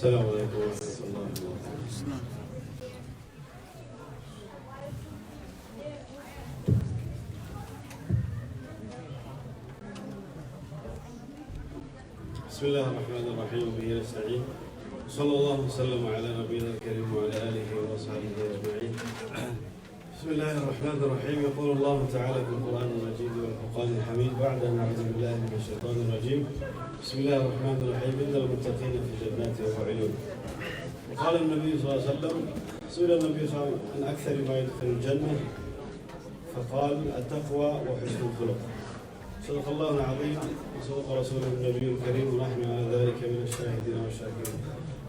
السلام عليكم ورحمة الله وبركاته. بسم الله الرحمن الرحيم وبه نستعين. صلى الله وسلم على نبينا الكريم وعلى آله وصحبه أجمعين. بسم الله الرحمن الرحيم. يقول الله تعالى في القرآن المجيد والفرقان الحميد بعد أن أعوذ بالله من الشيطان الرجيم. بسم الله الرحمن الرحيم. إن المتقين في جنات وعيون. وقال النبي صلى الله عليه وسلم سئل النبي صلى الله عليه وسلم عن أكثر ما يدخل الجنة فقال التقوى وحسن الخلق. صدق الله العظيم وصدق رسوله النبي الكريم ونحن على ذلك من الشاهدين والشاكرين.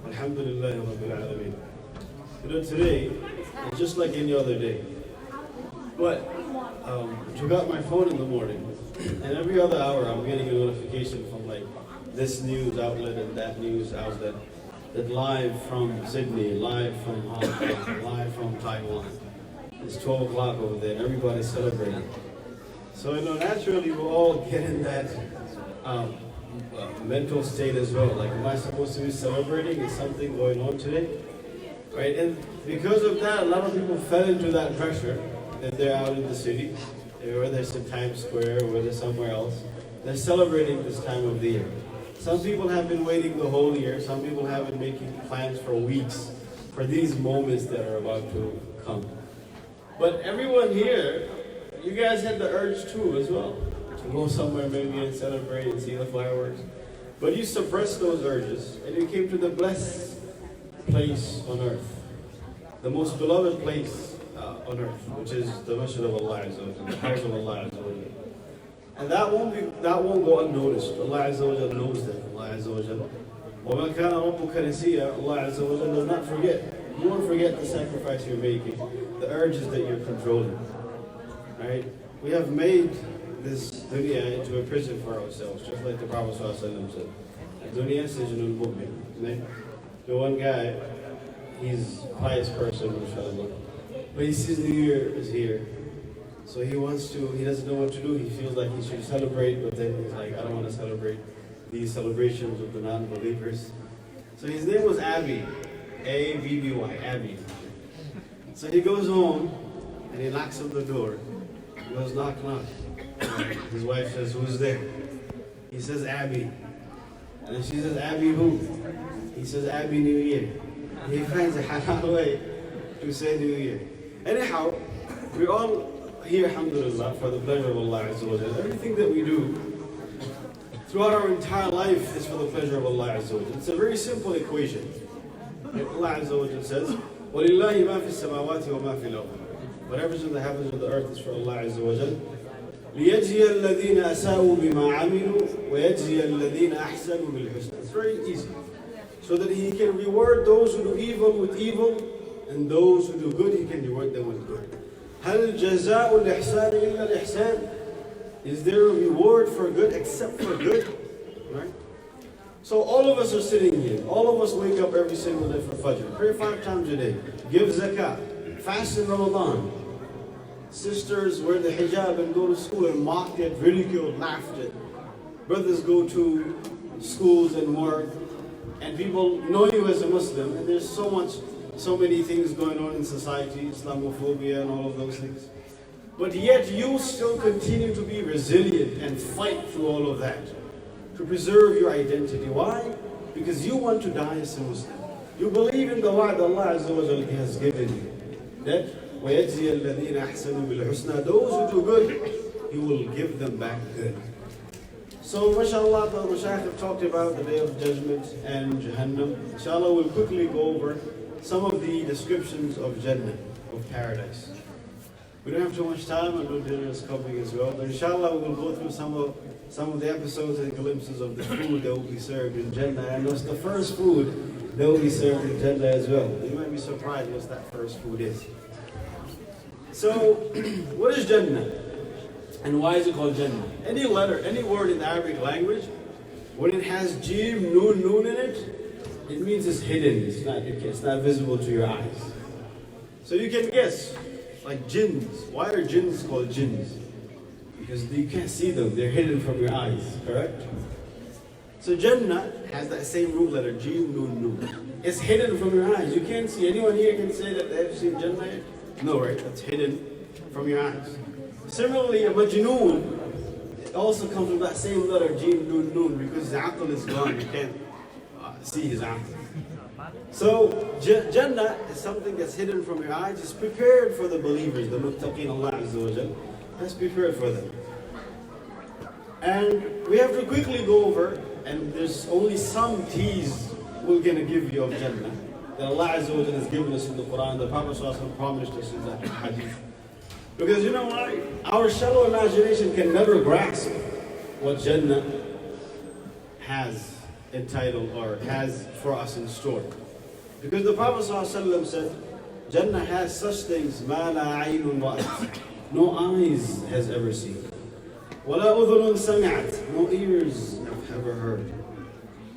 الحمد لله رب العالمين. Today is just like any other day. But I took out my phone in the morning, and every other hour I'm getting a notification from like this news outlet and that news outlet, that live from Sydney, live from Hong Kong, live from Taiwan. It's 12 o'clock over there, and everybody's celebrating. So naturally we're all getting that mental state as well. Like, am I supposed to be celebrating? Is something going on today? Right? And because of that, a lot of people fell into that pressure. If they're out in the city, whether they're in Times Square or whether somewhere else, they're celebrating this time of the year. Some people have been waiting the whole year. Some people have been making plans for weeks for these moments that are about to come. But everyone here, you guys had the urge too as well, to go somewhere maybe and celebrate and see the fireworks. But you suppressed those urges and you came to the blessed place on earth, the most beloved place on earth, which is the Masjid of Allah Azza wa Jalla, the house of Allah Azza wa Jalla. And that won't go unnoticed. Allah Azza wa Jalla knows that. Allah Azza wa Jalla. وَمَا كَانَ رَبُّكَ نَسِيًّا. Allah Azza wa Jalla does not forget. You won't forget the sacrifice you're making, the urges that you're controlling. Right? We have made this dunya into a prison for ourselves, just like the Prophet ﷺ said. Dunya sijnul mu'min. The one guy, he's a pious person, inshallah. But he sees New Year is here. So he doesn't know what to do. He feels like he should celebrate, but then he's like, I don't want to celebrate these celebrations with the non-believers. So his name was Abby. A-B-B-Y, Abby. So he goes home and he knocks on the door. He goes, knock, knock. His wife says, who's there? He says, Abby. And then she says, Abby who? He says, Abby New Year. He finds a halal way to say New Year. Anyhow, we're all here, alhamdulillah, for the pleasure of Allah Azza wa Jalla. Everything that we do throughout our entire life is for the pleasure of Allah Azza wa Jalla. It's a very simple equation. Allah Azza wa Jalla says, وَلِلَّهِ مَا فِي السَّمَاوَاتِ وَمَا فِي الْأَرْضِ. Whatever's in the heavens and the earth is for Allah Azza wa Jalla. لِيَجْزِيَ الَّذِينَ أَسَاءُوا بِمَا عَمِلُوا وَيَجْزِيَ الَّذِينَ أَحْسَنُوا بِالْحُسْنَى. It's very easy. So that He can reward those who do evil with evil, and those who do good, He can reward them with good. هَلْ جَزَاءُ الْإِحْسَانِ إِلَّا الْإِحْسَانِ. Is there a reward for good except for good? Right? So all of us are sitting here. All of us wake up every single day for Fajr. Pray 5 times a day. Give zakah. Fast in Ramadan. Sisters wear the hijab and go to school and mocked at, ridiculed, laughed at. Brothers go to schools and work. And people know you as a Muslim. And there's so many things going on in society, Islamophobia and all of those things. But yet you still continue to be resilient and fight through all of that, to preserve your identity. Why? Because you want to die as a Muslim. You believe in the wa'd Allah Azza wa Jalla has given you. That وَيَجْزِيَ الَّذِينَ أَحْسَنُوا بِالْحُسْنَى. Those who do good, He will give them back good. So, mashallah, the Mashaykh have talked about the Day of Judgment and Jahannam. Inshallah, we'll quickly go over some of the descriptions of Jannah, of paradise. We don't have too much time, I know dinner is coming as well, but inshallah we will go through some of the episodes and glimpses of the food that will be served in Jannah. And it's the first food that will be served in Jannah as well. You might be surprised what that first food is. So, what is Jannah? And why is it called Jannah? Any letter, any word in the Arabic language, when it has jim, noon in it, it means it's hidden. It's not visible to your eyes. So you can guess, like jinns. Why are jinns called jinns? Because you can't see them. They're hidden from your eyes, correct? So Jannah has that same root letter, jim, noon. It's hidden from your eyes. You can't see. Anyone here can say that they've seen Jannah yet? No, right? That's hidden from your eyes. Similarly, a majnoon, it also comes from that same letter, Jim, Nun, Nun, because his aql is gone. You can't see his aql. So, Jannah is something that's hidden from your eyes. It's prepared for the believers, the muttaqeen, Allah Azza wa Jal. That's prepared for them. And we have to quickly go over, and there's only some teas we're going to give you of Jannah that Allah Azza wa Jal has given us in the Quran. The Prophet ﷺ promised us in that hadith. Because you know why? Our shallow imagination can never grasp what Jannah has entitled or has for us in store. Because the Prophet ﷺ said, Jannah has such things, مَا لَا عَيْنٌ رَأَتْ, no eyes has ever seen. وَلَا أُذُنٌ سَمِعَتْ, no ears have ever heard.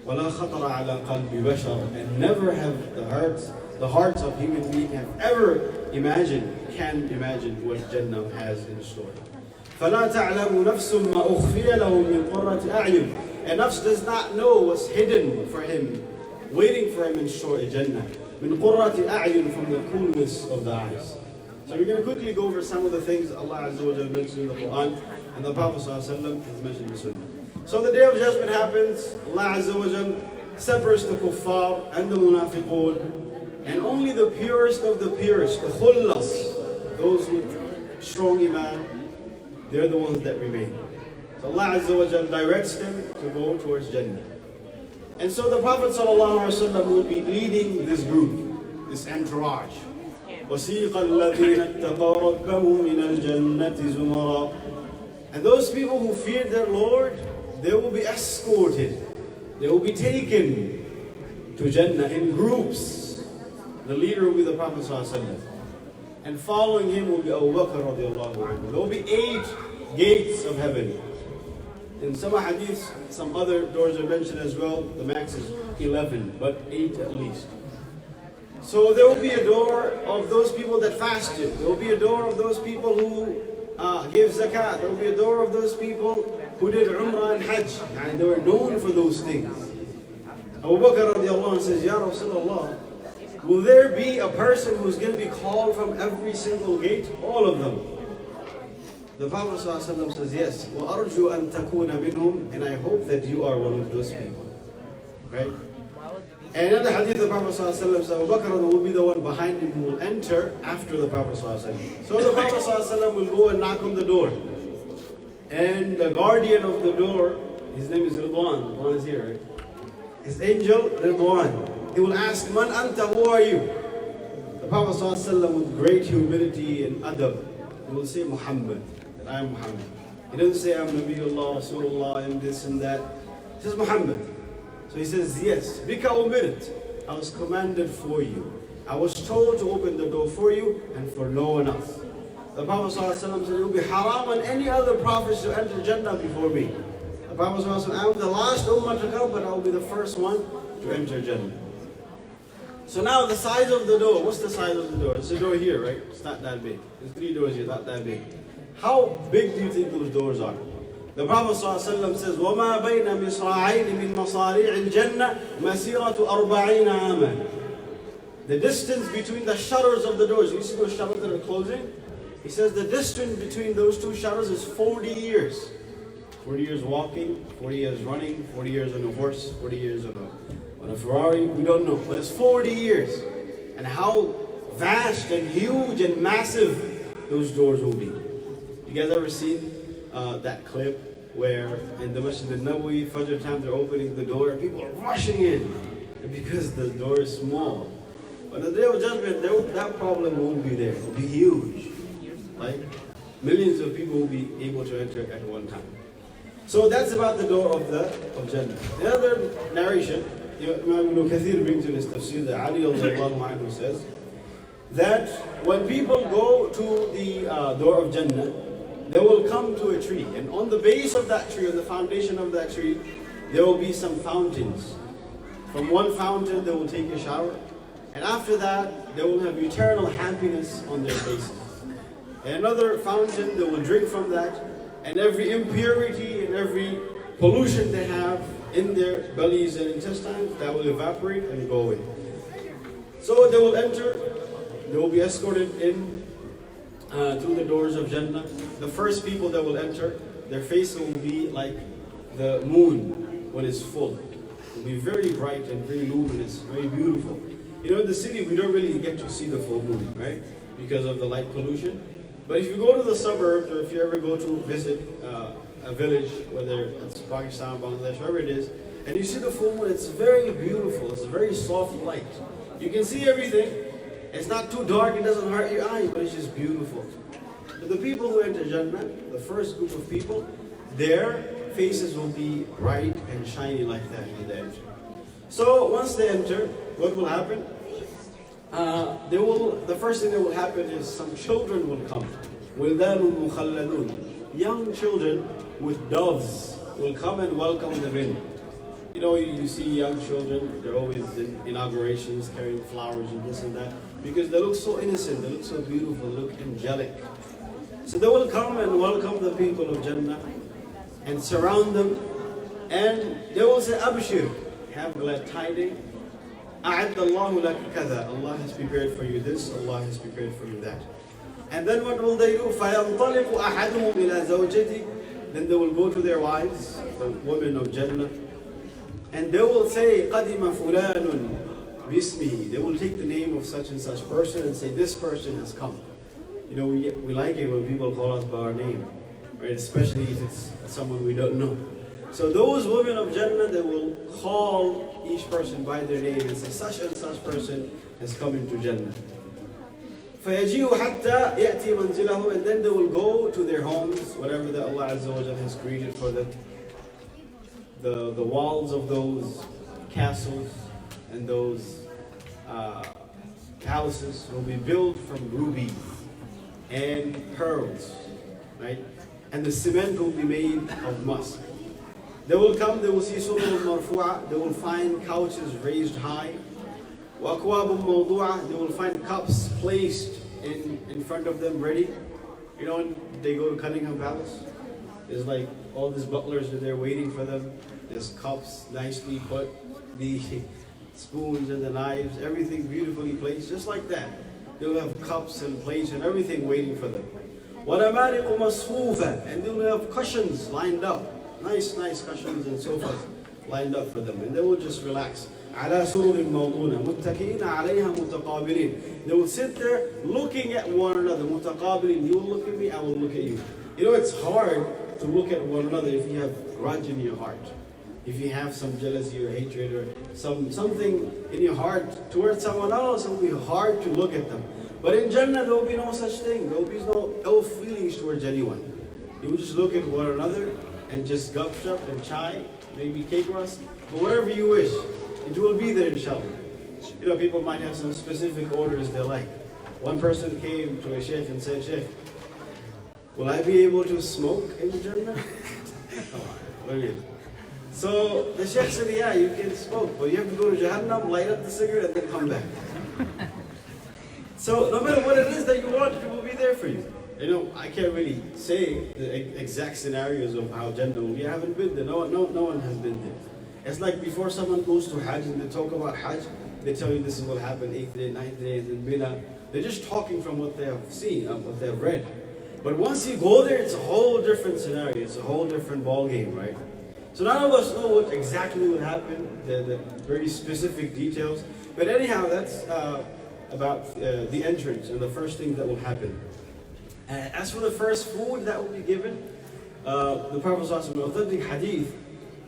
وَلَا خَطَرَ عَلَى قَلْبِ بَشَرٍ, and never have the hearts of human beings have ever can imagine what Jannah has in store. فَلَا تَعْلَمُ نَفْسٌ مَا أُخْفِيَ لَهُم مِّن قُرَّةِ أَعْيُنٍ, and nafs does not know what's hidden for him, waiting for him in store in Jannah. مِّن قُرَّةِ أَعْيُنٍ, from the coolness of the eyes. So we're going to quickly go over some of the things Allah Azza wa Jalla mentioned in the Quran, and the Prophet ﷺ has mentioned in the Sunnah. So the Day of Judgment happens, Allah Azza wa Jalla separates the kuffar and the munafiqun, and only the purest of the purest, the khullas, those with strong iman, they're the ones that remain. So Allah Azza wa Jalla directs them to go towards Jannah. And so the Prophet ﷺ will be leading this group, this entourage. وَسِيقَ الَّذِينَ اتَّقَوْا رَبَّهُمْ مِنَ الْجَنَّةِ زُمَرًا. And those people who feared their Lord, they will be escorted. They will be taken to Jannah in groups. The leader will be the Prophet ﷺ. And following him will be Abu Bakr radiallahu anhu. There will be 8 gates of heaven. In some hadiths, some other doors are mentioned as well. The max is 11, but 8 at least. So there will be a door of those people that fasted. There will be a door of those people who gave zakat. There will be a door of those people who did Umrah and Hajj. And they were known for those things. Abu Bakr radiallahu anhu says, Ya Rasulullah, will there be a person who's going to be called from every single gate? All of them. The Prophet ﷺ says, yes. وَأَرْجُوا أَن تَكُونَ مِنْهُمْ, and I hope that you are one of those people. Right? And in the hadith, the Prophet ﷺ says, Abu Bakr will be the one behind him who will enter after the Prophet ﷺ. So the Prophet ﷺ will go and knock on the door. And the guardian of the door, his name is Ridwan. Ridwan is here, right? His angel, Ridwan. He will ask, Man anta, who are you? The Prophet ﷺ, with great humility and adab, he will say, Muhammad, that I am Muhammad. He doesn't say, I'm Nabiullah, Rasulullah, and this and that. He says, Muhammad. So he says, yes, Bika umirt, I was commanded for you. I was told to open the door for you and for no one else. The Prophet ﷺ said, it will be haram on any other prophets to enter Jannah before me. The Prophet ﷺ said, I'm the last ummah to come, but I will be the first one to enter Jannah. So now the size of the door, what's the size of the door? It's a door here, right? It's not that big. There's 3 doors here, not that big. How big do you think those doors are? The Prophet ﷺ says, وَمَا بَيْنَ مِصْرَعَيْنِ مِنْ مَصَارِعِ الْجَنَّةِ مَسِيرَةُ أَرْبَعِينَ عَامًا. The distance between the shutters of the doors, you see those shutters that are closing? He says the distance between those 2 shutters is 40 years. 40 years walking, 40 years running, 40 years on a horse, 40 years on a Ferrari, we don't know. But it's 40 years. And how vast and huge and massive those doors will be. You guys ever seen that clip where in the Masjid al-Nabawi, Fajr time, they're opening the door and people are rushing in because the door is small. But on the Day of Judgment, that problem won't be there. It will be huge. Like millions of people will be able to enter at one time. So that's about the door of Jannah. Another narration, Imam Ibn Kathir brings in his tafsir that Ali anhu says that when people go to the door of Jannah, they will come to a tree, and on the base of that tree, on the foundation of that tree, there will be some fountains. From one fountain they will take a shower, and after that they will have eternal happiness on their faces. And another fountain, they will drink from that, and every impurity and every pollution they have in their bellies and intestines, that will evaporate and go away. So they will enter, they will be escorted in through the doors of Jannah. The first people that will enter, their face will be like the moon when it's full. It will be very bright and very luminous, very beautiful. You know, in the city, we don't really get to see the full moon, right? Because of the light pollution. But if you go to the suburbs, or if you ever go to visit a village, whether it's Pakistan, Bangladesh, wherever it is, and you see the full moon, it's very beautiful. It's a very soft light. You can see everything. It's not too dark, it doesn't hurt your eyes, but it's just beautiful. But the people who enter Jannah, the first group of people, their faces will be bright and shiny like that when they enter. So once they enter, what will happen? The first thing that will happen is some children will come. وِلْدَانٌ مُخَلَّدُونَ. Young children with doves will come and welcome them in. You know, you see young children, they're always in inaugurations carrying flowers and this and that, because they look so innocent, they look so beautiful, they look angelic. So they will come and welcome the people of Jannah and surround them, and they will say, Abshir, have glad tidings. أَعَدَّ اللَّهُ لَكَ كَذَا. Allah has prepared for you this, Allah has prepared for you that. And then what will they do? فَيَنْطَلِقُ أَحَدُهُمْ إِلَى زَوْجَتِهِ. Then they will go to their wives, the women of Jannah, and they will say, قَدِمَ فُلَانٌ بِاسْمِهِ. They will take the name of such and such person and say, this person has come. You know, we like it when people call us by our name, right? Especially if it's someone we don't know. So those women of Jannah, they will call each person by their name and say, such and such person has come into Jannah. فَيَجِيهُ حَتَّى يَأْتِي مَنْزِلَهُ. And then they will go to their homes, whatever that Allah Azza wa Jalla has created for them. The walls of those castles and those palaces will be built from rubies and pearls, right? And the cement will be made of musk. They will come, they will see surur marfu'a, they will find couches raised high. وَأَكْوَابٌ مَوْضُوعَةٌ. They will find cups placed in front of them ready. You know, when they go to Cunningham Palace, there's like all these butlers are there waiting for them. There's cups nicely put, the spoons and the knives, everything beautifully placed, just like that. They will have cups and plates and everything waiting for them. وَنَمَارِقُ مَصْفُوفًا. And they will have cushions lined up. Nice cushions and sofas lined up for them. And they will just relax. عَلَى سُرُرٍ مَوْضُونَ مُتَّكِئِينَ عَلَيْهَا مُتَقَابِلِينَ. They will sit there looking at one another. مُتَقَابِلِينَ. You will look at me, I will look at you. You know, it's hard to look at one another if you have grudge in your heart. If you have some jealousy or hatred or something in your heart towards someone else, it will be hard to look at them. But in Jannah, there will be no such thing. There will be no ill feelings towards anyone. You will just look at one another and just gupshup and chai, maybe cake rust, but whatever you wish, it will be there inshallah. You know, people might have some specific orders they like. One person came to a Sheikh and said, Sheikh, will I be able to smoke in Jannah? So the Sheikh said, yeah, you can smoke, but you have to go to Jahannam, light up the cigarette, and then come back. So no matter what it is that you want, it will be there for you. You know, I can't really say the exact scenarios of how Jannah will be. I haven't been there. No one has been there. It's like before someone goes to Hajj and they talk about Hajj, they tell you this is what happened 8th day, 9th day, and then Mina. They're just talking from what they have seen, what they have read. But once you go there, it's a whole different scenario. It's a whole different ball game, right? So none of us know what exactly will happen, the very specific details. But anyhow, that's about the entrance and the first thing that will happen. As for the first food that will be given, the Prophet ﷺ, in authentic hadith,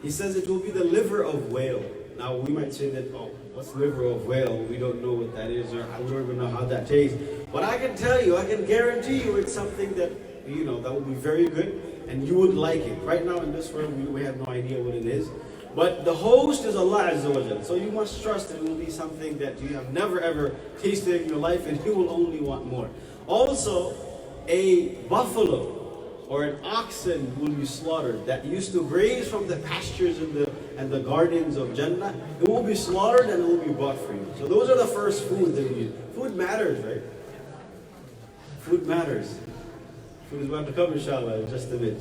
he says it will be the liver of whale. Now we might say that, oh, what's liver of whale? We don't know what that is, or I don't even know how that tastes. But I can tell you, I can guarantee you it's something that, you know, that will be very good and you would like it. Right now in this world, we have no idea what it is. But the host is Allah Azza wa Jalla. So you must trust it will be something that you have never ever tasted in your life and you will only want more. Also, a buffalo or an oxen will be slaughtered that used to graze from the pastures and the gardens of Jannah. It will be slaughtered and it will be bought for you. So those are the first food that we use. Food matters, right? Food matters. Food is about to come inshallah in just a bit.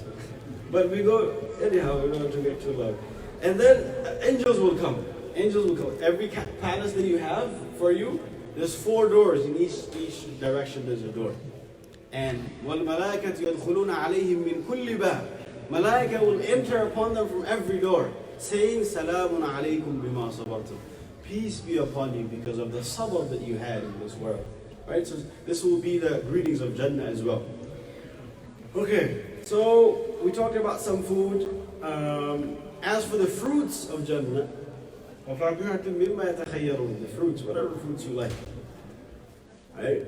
But we go, anyhow, we don't want to get too loud. And then angels will come. Angels will come. Every palace that you have for you, There's 4 doors in each direction. There's a door. And وَالْمَلَائِكَةُ يَدْخُلُونَ عَلَيْهِمْ مِنْ كُلِّ بَابٍ. Malaika will enter upon them from every door, saying, Salamun alaykum bima sabartum. Peace be upon you because of the sabr that you had in this world. Right? So this will be the greetings of Jannah as well. Okay, so we talked about some food. As for the fruits of Jannah, the fruits, whatever fruits you like. Right?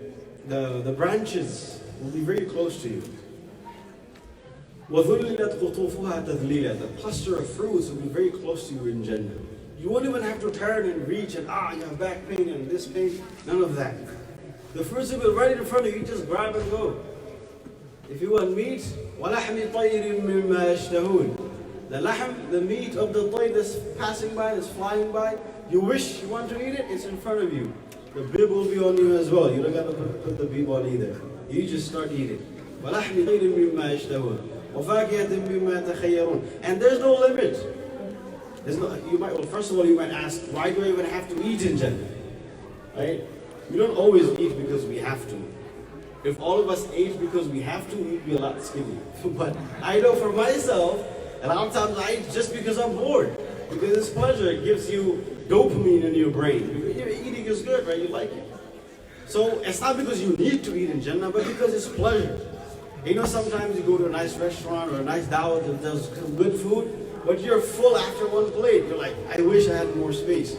The branches will be very close to you. وَذُلِّلَتْ قُطُوفُهَا تَذْلِيلًا. The cluster of fruits will be very close to you in Jannah. You won't even have to turn and reach and you have back pain and this pain. None of that. The fruits will be right in front of you. Just grab and go. If you want meat, وَلَحْمِ طَيْرٍ مِّمَّا يَشْتَهُونَ. The lahm, the meat of the tayr that's passing by, that's flying by, you wish, you want to eat it, it's in front of you. The bib will be on you as well. You don't got to put the bib on either. You just start eating. وَلَحْمِ طَيْرٍ مِّمَّا يَشْتَهُونَ. وَفَاكِهَةٍ مِّمَّا يَتَخَيَّرُونَ. And there's no limit. First of all, you might ask, why do I even have to eat in Jannah? Right? We don't always eat because we have to. If all of us ate because we have to, we'd be a lot skinny. But I know for myself, a lot of times I eat just because I'm bored. Because it's pleasure. It gives you dopamine in your brain. Eating is good, right? You like it. So it's not because you need to eat in Jannah, but because it's pleasure. You know, sometimes you go to a nice restaurant or a nice dawah that does some good food, but you're full after one plate. You're like, I wish I had more space.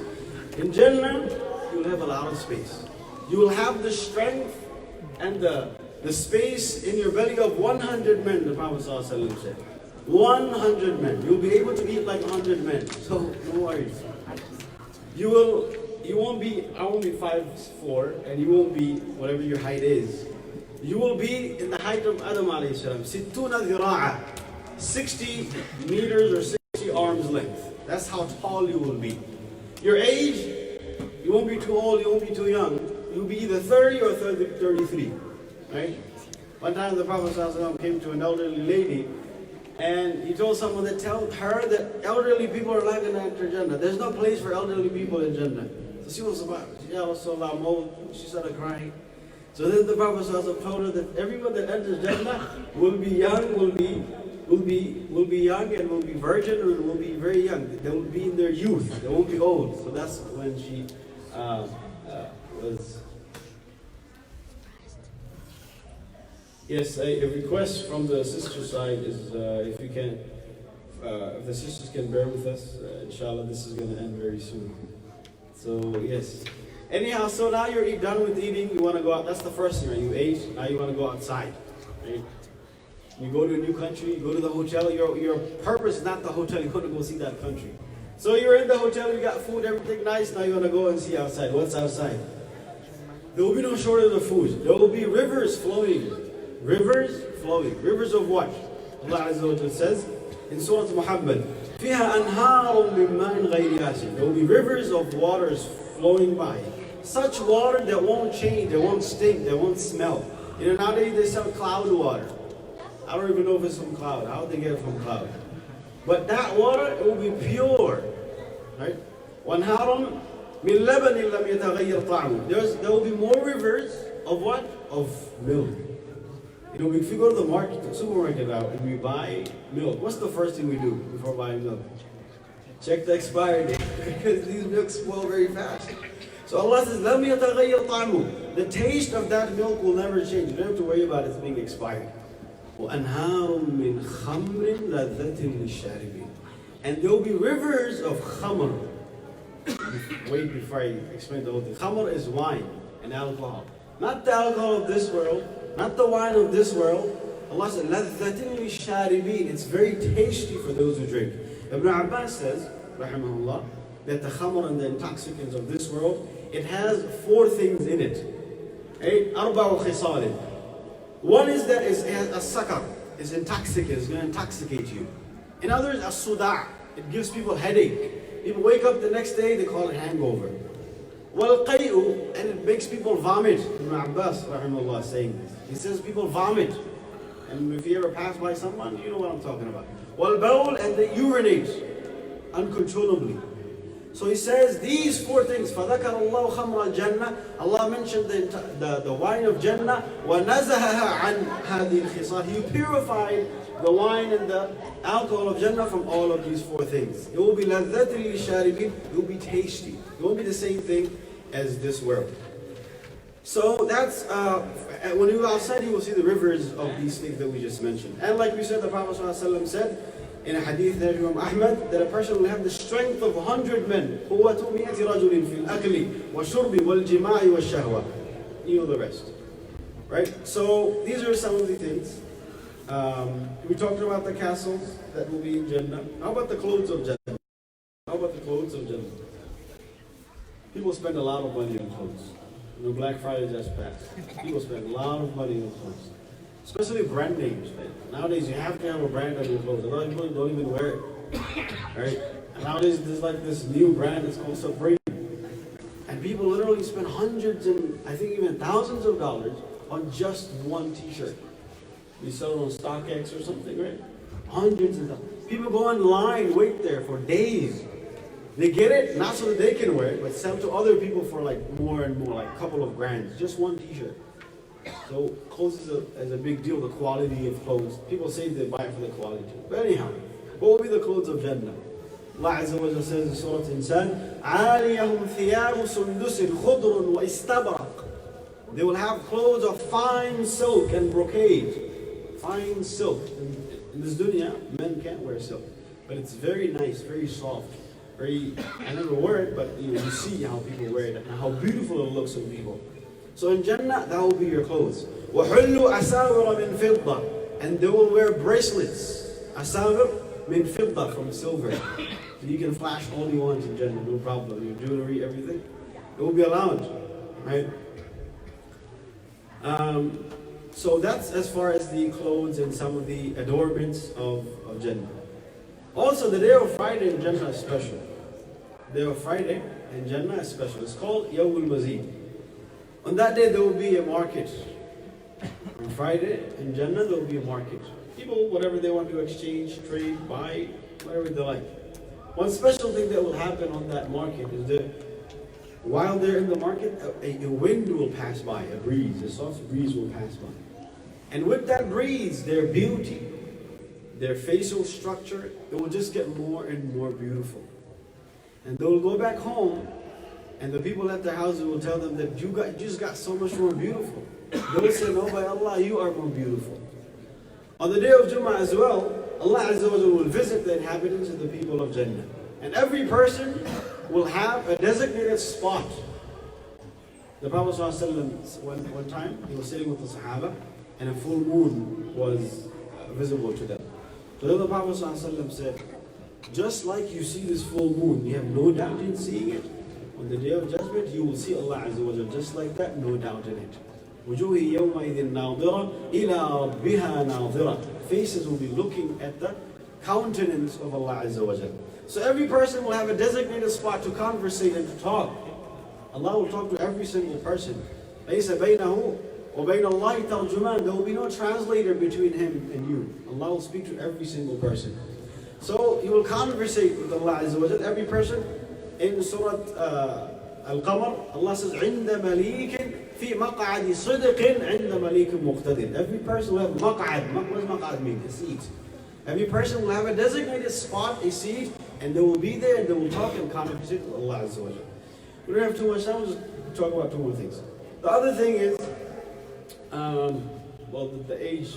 In Jannah, you'll have a lot of space. You will have the strength and the space in your belly of 100 men, the Prophet ﷺ said. 100 men. You'll be able to eat like 100 men. So, no worries. I won't be 5'4", and you won't be whatever your height is. You will be in the height of Adam alayhi salam. 60 dhira'a. 60 meters or 60 arms length. That's how tall you will be. Your age, you won't be too old, you won't be too young. You'll be either 30 or 33. Right? One time the Prophet ﷺ came to an elderly lady and he told someone to tell her that elderly people are not going to enter Jannah. There's no place for elderly people in Jannah. So she was about, I'm old. She started crying. So then the Prophet ﷺ told her that everyone that enters Jannah will be young, will be young and will be virgin or will be very young. They will be in their youth. They won't be old. So that's when she was. Yes, a request from the sister side is if you can, if the sisters can bear with us, inshallah, this is going to end very soon. So yes. Anyhow, so now you're done with eating. You want to go out. That's the first thing, right? You ate. Now you want to go outside. Right? You go to a new country. You go to the hotel. Your purpose is not the hotel. You want to go see that country. So you're in the hotel. You got food, everything nice. Now you want to go and see outside. What's outside? There will be no shortage of food. There will be rivers flowing. Rivers flowing. Rivers of what? Allah Azza wa Jalla says in Surah Muhammad, فِيهَا أَنْهَارٌ مِّن مَّاءٍ غَيْرِ آسِنٍ. There will be rivers of waters flowing by. Such water that won't change, that won't stink, that won't smell. You know, nowadays they sell cloud water. I don't even know if it's from cloud. How would they get it from cloud? But that water, it will be pure. Right? وَانْهَارٌ مِّن لَبَنٍ لَمْ يَتَغَيَّرْ طَعْمُهُ. There will be more rivers of what? Of milk. You know, if you go to the market, the supermarket now, and we buy milk, what's the first thing we do before buying milk? Check the expiry date, because these milks spoil very fast. So Allah says, لَمْ يَتَغَيَّرْ طَعْمُهُ. The taste of that milk will never change. You don't have to worry about it being expired. وَأَنْهَارٌ مِّنْ خَمْرٍ لَذَّةٍ لِلشَّارِبِينَ. And there will be rivers of khamr. Wait before I explain the whole thing. Khamr is wine and alcohol. Not the alcohol of this world, not the wine of this world. Allah said, لَذَّةٍ لِلشَّارِبِينَ. It's very tasty for those who drink. Ibn Abbas says, rahimahullah, that the khamr and the intoxicants of this world, it has 4 things in it. أربع خصال. One is that it has a sakar, it's intoxicant, it's going to intoxicate you. In others, a suda', it gives people headache. People wake up the next day, they call it hangover. وَالْقَيْءُ, and it makes people vomit. Ibn Abbas, rahimahullah, is saying this. He says people vomit. And if you ever pass by someone, you know what I'm talking about. وَالْبَوْلُ, and they urinate uncontrollably. So he says these four things. فَذَكَرَ اللَّهُ خَمْرَ الْجَنَّةِ Allah mentioned the wine of Jannah. وَنَزَهَهَا عَنْ هَذِهِ الْخِصَالِ He purified the wine and the alcohol of Jannah from all of these four things. It will be لَذَّةٍ لِلشَّارِبِينَ It will be tasty. It won't be the same thing as this world. So that's, when you go outside, you will see the rivers of these things that we just mentioned. And like we said, the Prophet ﷺ said in a hadith there, Imam Ahmed, that a person will have the strength of 100 men. قُوَّةُ مِئَةِ رَجُلٍ فِي الْأَكْلِ وَالشُّرْبِ وَالْجِمَاعِ وَالشَّهْوَةِ You know the rest. Right? So these are some of the things. We talked about the castles that will be in Jannah. How about the clothes of Jannah? How about the clothes of Jannah? People spend a lot of money on clothes. You know, Black Friday just passed. People spend a lot of money on clothes. Especially brand names. Right? Nowadays you have to have a brand on your clothes. A lot of people don't even wear it. Right? And nowadays there's like this new brand that's called Supreme. And people literally spend hundreds and I think even thousands of dollars on just one t-shirt. You sell it on StockX or something, right? Hundreds of dollars. People go online, wait there for days. They get it, not so that they can wear it, but sell to other people for like more and more, like a couple of grand. Just one t-shirt. So clothes is a big deal, the quality of clothes. People say they buy it for the quality. But anyhow, what will be the clothes of Jannah? Allah Azza wa Jalla says in Surah Insan, عَالِيَهُمْ ثِيَابُ سُنْدُسٍ خُضْرٌ وَإِسْتَبْرَقٍ They will have clothes of fine silk and brocade. Fine silk. In this dunya, men can't wear silk. But it's very nice, very soft. Very, I never wear it, but you see how people wear it and how beautiful it looks on people. So in Jannah, that will be your clothes. وَحُلُّوا أَسَاوِرَ مِنْ فِضَّةٍ And they will wear bracelets. أَسَاوِرَ مِنْ فِضَّةٍ From silver. So you can flash all you want in Jannah, no problem. Your jewelry, everything. It will be allowed. Right? So that's as far as the clothes and some of the adornments of Jannah. Also, the day of Friday in Jannah is special. The day of Friday in Jannah is special. It's called Yawmul Mazid. On that day, there will be a market. On Friday in Jannah, there will be a market. People, whatever they want to exchange, trade, buy, whatever they like. One special thing that will happen on that market is that while they're in the market, a wind will pass by, a breeze, a soft breeze will pass by. And with that breeze, their beauty, their facial structure, it will just get more and more beautiful. And they will go back home, and the people at their houses will tell them that you just got so much more beautiful. They will say, no, by Allah, you are more beautiful. On the day of Jummah as well, Allah Azza wa Jalla will visit the inhabitants and the people of Jannah. And every person will have a designated spot. The Prophet ﷺ, one time, he was sitting with the Sahaba, and a full moon was visible to them. So then the Prophet ﷺ said, just like you see this full moon, you have no doubt in seeing it. On the day of judgment, you will see Allah Azza wa Jalla just like that, no doubt in it. وجوه يومئذ ناظرة إلى ربها ناظرة. Faces will be looking at the countenance of Allah Azza wa Jalla. So every person will have a designated spot to conversate and to talk. Allah will talk to every single person. ليس بينه وبين الله ترجمان. There will be no translator between him and you. Allah will speak to every single person. So you will conversate with Allah Azza wa Jalla. Every person in Surah Al-Qamar, Allah says, عند مليك في مقعد صدق عند مليك مقتدر. Every person will have مقعد. What does مقعد mean? A seat. Every person will have a designated spot, a seat, and they will be there and they will talk and conversate with Allah Azza wa Jalla. We don't have too much time, we'll just talk about two more things. The other thing is, the age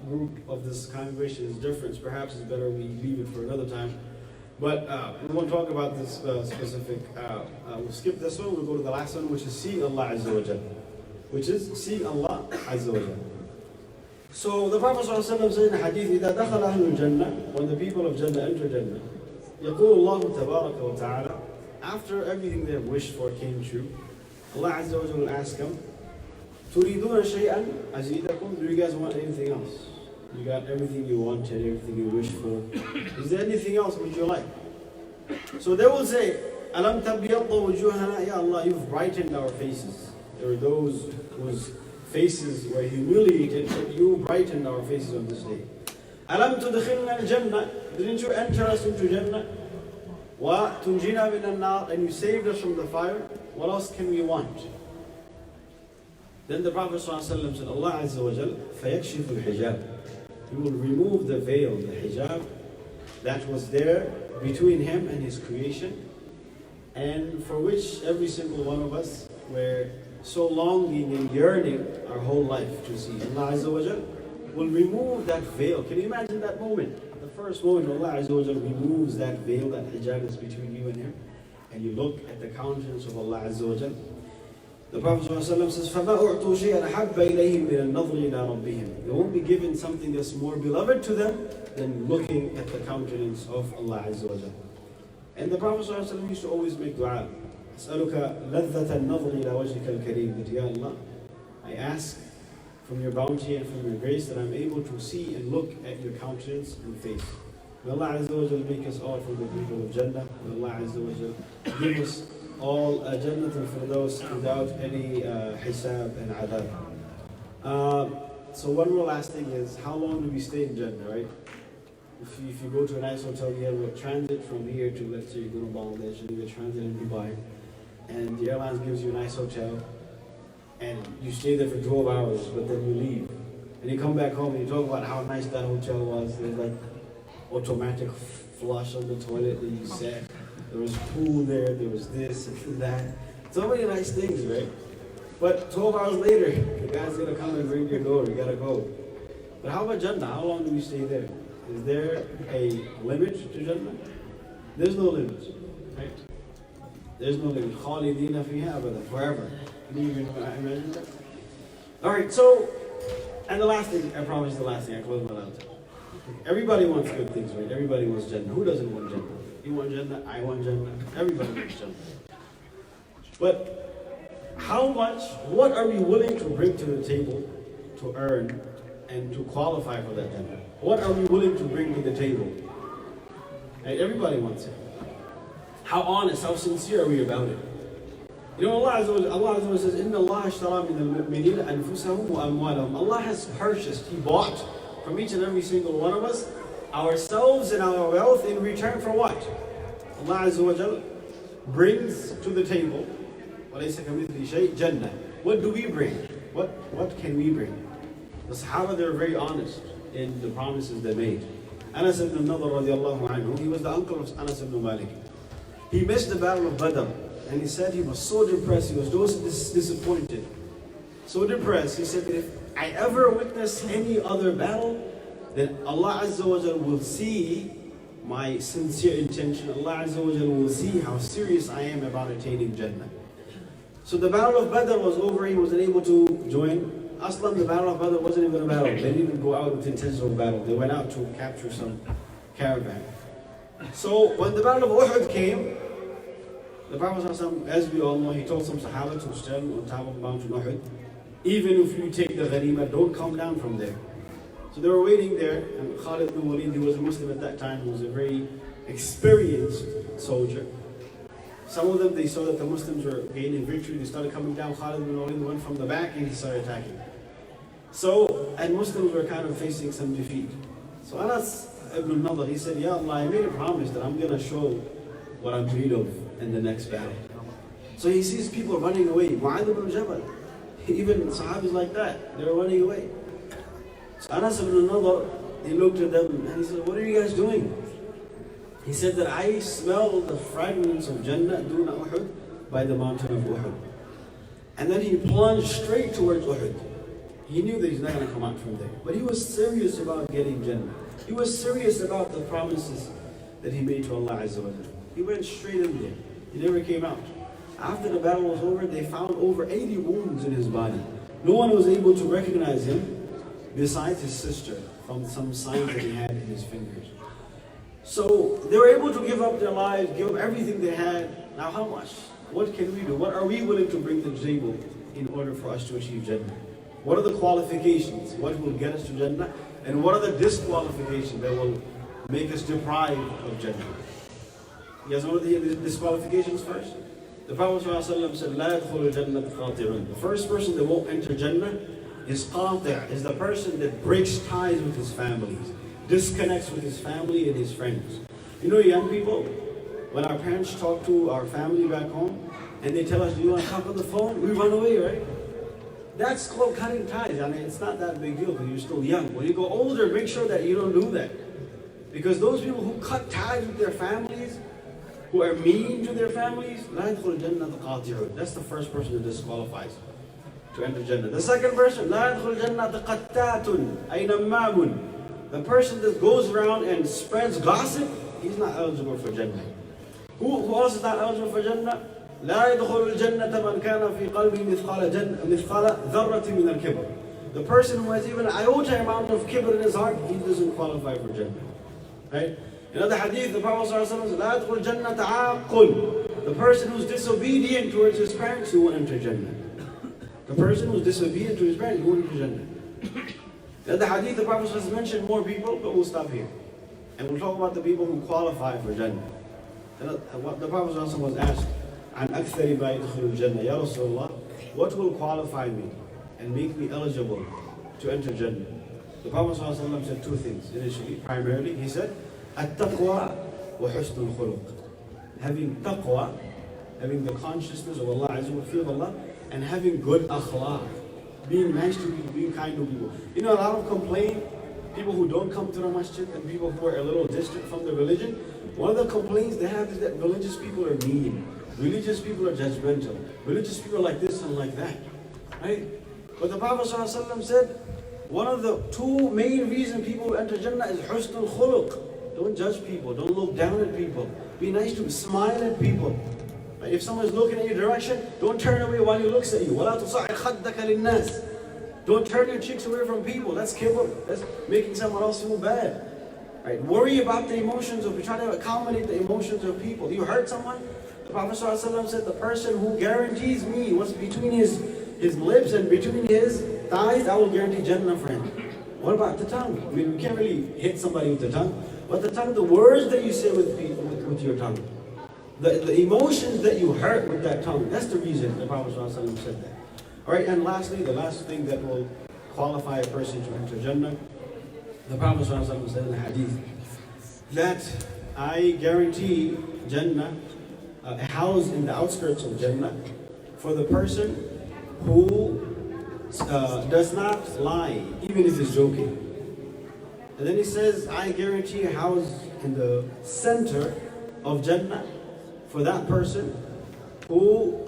group of this congregation is different. So perhaps it's better we leave it for another time. But we won't talk about this specific. We'll skip this one. We'll go to the last one, which is seeing Allah Azza wa Jalla. Which is seeing Allah Azza wa Jalla. So the Prophet ﷺ said in the hadith, إِذَا دَخَلَ أَهْلُ الْجَنَّةِ When the people of Jannah enter Jannah, يَقُولُ اللَّهُ تَبَارَكَ وَتَعَالَى After everything they have wished for came true, Allah Azza wa Jalla will ask them, تُرِيدُونَ شَيْئًا أَزِيدَكُمْ Do you guys want anything else? You got everything you wanted, everything you wished for. Is there anything else would you like? So they will say, أَلَمْ تَبْيَضَّ وُجُوهَنَا Ya Allah, you've brightened our faces. There are those whose faces were humiliated, but you brightened our faces on this day. أَلَمْ تُدْخِلْنَا الْجَنَّةِ Didn't you enter us into Jannah? وَتُنْجِينَا مِنَ النَّارِ, and you saved us from the fire. What else can we want? Then the Prophet ﷺ said, Allah Azza wa Jal, فَيَكْشِفُ الْحِجَابِ, He will remove the veil, the hijab, that was there between Him and His creation, and for which every single one of us were so longing and yearning our whole life to see. Allah Azza wa Jal will remove that veil. Can you imagine that moment? The first moment Allah Azza wa Jal removes that veil, that hijab is between you and Him, and you look at the countenance of Allah Azza wa Jal. The Prophet ﷺ says, فَمَا أُعْطُوا شَيْئًا أَحَبَّ إِلَيْهِمْ مِنَ النَّظْرِ إِلَىٰ رَبِّهِمْ. They won't be given something that's more beloved to them than looking at the countenance of Allah Azza wa Jal. And the Prophet ﷺ used to always make dua. أَسْأَلُكَ لَذَّةَ النَّظْرِ إِلَىٰ وَجْهِكَ الْكَرِيمِ. That, Ya Allah, I ask from your bounty and from your grace that I'm able to see and look at your countenance and face. May Allah Azza wa Jal make us all from the people of Jannah. May Allah Azza wa Jal give us all Jannah for those without any hisab and adab. So one more last thing is, how long do we stay in Jannah, right? If you go to a nice hotel, you have a transit from here to, let's say you go to Bangladesh, and you get transit in Dubai, and the airlines gives you a nice hotel, and you stay there for 12 hours, but then you leave. And you come back home and you talk about how nice that hotel was. There's like automatic flush on the toilet that you sat. There was pool there, there was this and that. So many nice things, right? But 12 hours later, the guy's gonna come and ring your door, you gotta go. But how about Jannah? How long do we stay there? Is there a limit to Jannah? There's no limit, right? There's no limit. خَالِدِينَ فِيهَا أَبَدًا, forever. Can you even imagine that? Alright, so, and the last thing, I promise the last thing, I close my mouth. Everybody wants good things, right? Everybody wants Jannah. Who doesn't want Jannah? You want Jannah, I want Jannah, everybody wants Jannah. But how much, what are we willing to bring to the table to earn and to qualify for that Jannah? What are we willing to bring to the table? And everybody wants it. How honest, how sincere are we about it? You know, Allah Azza wa Jalla says, إِنَّ اللَّهَ اشْتَرَى مِنَ الْمُؤْمِنِينَ أَنفُسَهُمْ وَأَمْوَالَهُم. Allah has purchased, He bought from each and every single one of us ourselves and our wealth in return for what? Allah Azza wa Jal brings to the table, وَلَيْسَ كَمِثْلِهِ شَيْءٍ جَنَّةً. What do we bring? What can we bring? The Sahaba, they're very honest in the promises they made. Anas ibn Nadr radiallahu anhu, he was the uncle of Anas ibn Malik. He missed the battle of Badr, and he said he was so depressed, he was so disappointed, so depressed. He said that if I ever witness any other battle, then Allah Azza wa Jal will see my sincere intention. Allah Azza wa Jal will see how serious I am about attaining Jannah. So the battle of Badr was over, he wasn't able to join. Aslan, the battle of Badr wasn't even a battle. They didn't even go out with intention of battle. They went out to capture some caravan. So when the battle of Uhud came, the Prophet, as we all know, he told some Sahaba to stand on top of Mountain Uhud. Even if you take the ghanima, don't come down from there. So they were waiting there, and Khalid bin Walid, who was a Muslim at that time, who was a very experienced soldier. Some of them, they saw that the Muslims were gaining victory, they started coming down. Khalid bin Walid went from the back and he started attacking. So, and Muslims were kind of facing some defeat. So Anas ibn Nadr, he said, Ya Allah, I made a promise that I'm going to show what I'm made of in the next battle. So he sees people running away. Mu'adh ibn Jabal, even Sahabis like that, they were running away. So Anas ibn Nadr, he looked at them and he said, what are you guys doing? He said that I smell the fragrance of Jannah duna Uhud, by the mountain of Uhud. And then he plunged straight towards Uhud. He knew that he's not going to come out from there. But he was serious about getting Jannah. He was serious about the promises that he made to Allah Azza wa Jalla. He went straight in there. He never came out. After the battle was over, they found over 80 wounds in his body. No one was able to recognize him besides his sister from some signs that he had in his fingers. So they were able to give up their lives, give up everything they had. Now how much? What can we do? What are we willing to bring to the table in order for us to achieve Jannah? What are the qualifications? What will get us to Jannah? And what are the disqualifications that will make us deprived of Jannah? You guys know the disqualifications first? The Prophet ﷺ said, لا يدخل الجنة قاطع. The first person that won't enter Jannah is قاطع, is the person that breaks ties with his family, disconnects with his family and his friends. You know, young people, When our parents talk to our family back home and they tell us, do you want to talk on the phone? We run away, right? That's called cutting ties. I mean, it's not that big deal because you're still young. When you go older, make sure that you don't do that. Because those people who cut ties with their families, who are mean to their families, لا يدخل الجنة قاطعون. That's the first person who disqualifies to enter Jannah. The second person, لا يدخل الجنة قتات أي نمام. The person that goes around and spreads gossip, he's not eligible for Jannah. Who else is not eligible for Jannah? لا يدخل الجنة من كان في قلبه مثقال ذرة من الكبر. The person who has even an iota amount of kibr in his heart, he doesn't qualify for Jannah. Right? Another hadith, the Prophet ﷺ says, لا يدخل الجنة عاق. The person who's disobedient towards his parents, he won't enter Jannah. The person who's disobedient to his parents, he won't enter Jannah. Another hadith, the Prophet ﷺ mentioned more people, but we'll stop here. And we'll talk about the people who qualify for Jannah. The Prophet ﷺ was asked, عن أكثر ما يدخل الجنة يا رسول الله, what will qualify me and make me eligible to enter Jannah? The Prophet ﷺ said two things initially. Primarily, he said, التقوى وحسن الخلق. Having taqwa, having the consciousness of Allah, fear of Allah, and having good akhlaq. Being nice to people, being kind to people. You know, a lot of complaint, people who don't come to the masjid and people who are a little distant from the religion, one of the complaints they have is that religious people are mean. Religious people are judgmental. Religious people are like this and like that. Right? But the Prophet ﷺ said, one of the two main reasons people will enter Jannah is husnul khuluq. Don't judge people. Don't look down at people. Be nice to them. Smile at people. Right? If someone's looking at your direction, don't turn away while he looks at you. وَلَا تُصَعِّرْ خَدَّكَ لِلنَّاسِ. Don't turn your cheeks away from people. That's kibr. That's making someone else feel bad. Right? Worry about the emotions of, try to accommodate the emotions of people. You hurt someone? The Prophet ﷺ said, the person who guarantees me what's between his lips and between his thighs, I will guarantee Jannah for him. What about the tongue? I mean, we can't really hit somebody with the tongue. But the tongue, the words that you say with people, with your tongue. The emotions that you hurt with that tongue, that's the reason the Prophet ﷺ said that. Alright, and lastly, the last thing that will qualify a person to enter Jannah, the Prophet ﷺ said in the hadith, that I guarantee Jannah, a house in the outskirts of Jannah, for the person who does not lie, even if he's joking. And then he says, I guarantee a house in the center of Jannah for that person who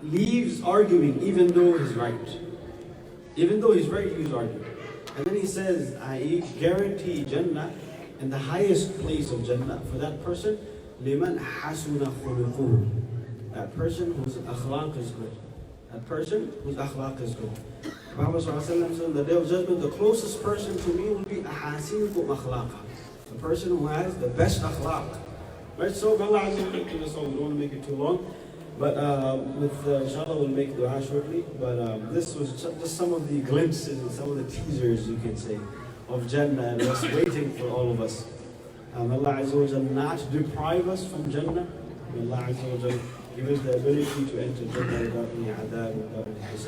leaves arguing even though he's right. Even though he's right, he's arguing. And then he says, I guarantee Jannah in the highest place of Jannah for that person, liman hasuna khuluquhu. That person whose akhlaq is good. That person whose akhlaq is good. The Prophet ﷺ said, on the day of judgment, the closest person to me will be ahasinukum akhlaqa. The person who has the best akhlaq. Right, so Allah Azza wa Jalla, we don't want to make it too long. But inshallah we'll make dua shortly. But this was just some of the glimpses and some of the teasers, you can say, of Jannah and what's waiting for all of us. Allah Azza wa Jalla not deprive us from Jannah. Allah Azza wa Jalla give us the ability to enter Jannah without any adab, without any hisab.